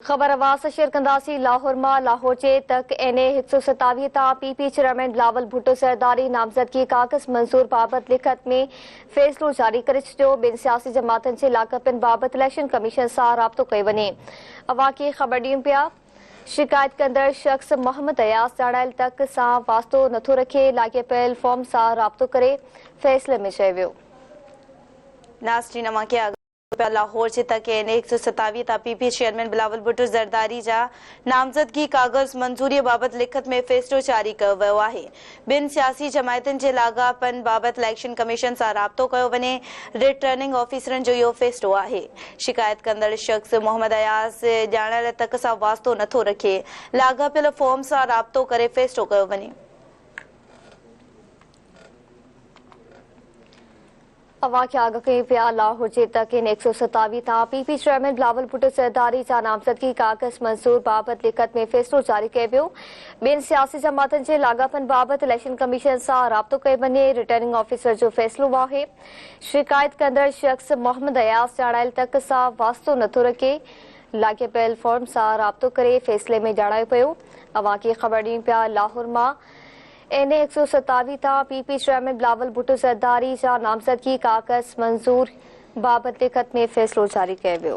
ख़बर आवाज़ शेयर कंदासीं। लाहौर मां लाहौर जे तक NA 127 तां PP चेयरमैन बिलावल भुट्टो ज़रदारी नामज़दगी कागज़ मंज़ूर बाबति लिखत में फ़ैसिलो जारी करे छॾियो। ॿिनि सियासी जमातनि जे लाॻापनि बाबति इलेक्शन कमीशन सां राब्तो कयो वञे। अवां खे ख़बर ॾियूं पिया। शिकायत कंदड़ शख़्स मोहम्मद अयाज़ ॼाणायल तक सां वास्तो नथो रखे। लाॻापियल फॉर्म सां राब्तो करे फ़ैसिले में चयो वियो। लाहौर जे तक NA 127 तां PP चेयरमैन बिलावल भुट्टो ज़रदारी जा नामज़दगी कागज़ मंज़ूरी बाबति लिखत में फ़ैसिलो जारी कयो वियो आहे। ॿिनि सियासी जमायतुनि जे लाॻापनि बाबति इलेक्शन कमीशन सां राब्तो कयो वञे। रिटर्निंग ऑफिसरनि जो इहो फ़ैसिलो आहे। शिकायत कंदड़ शख़्स मोहम्मद अयाज़ ॼाणायल तक सां वास्तो नथो रखे। लाॻापियल फॉर्म सां राब्तो करे फ़ैसिलो कयो वञे। अवां खे आगाह कयूं पिया। लाहौर जे तक NA 127 तां PP चेयरमैन बिलावल भुट्टो ज़रदारी जा नामज़दगी कागज़ मंज़ूर बाबति लिखत में फ़ैसिलो जारी कयो वियो। ॿिनि सियासी जमातनि जे लाॻापनि बाबति इलेक्शन कमीशन सां राब्तो कयो वञे। रिटर्निंग ऑफिसर जो फ़ैसिलो आहे। शिकायत कंदड़ शख़्स मोहम्मद अयाज़ ॼाणायल तक सां वास्तो नथो रखे। लाॻापियल फॉर्म सां राब्तो करे फ़ैसिले में ॼाणायो पियो। अवां खे ख़बर ॾियूं पिया। लाहौर मां NA 127 तां PP चेयरमैन बिलावल भुट्टो ज़रदारी जा नामज़दगी कागज़ मंज़ूर बाबति लिखत में फ़ैसिलो जारी कयो वियो।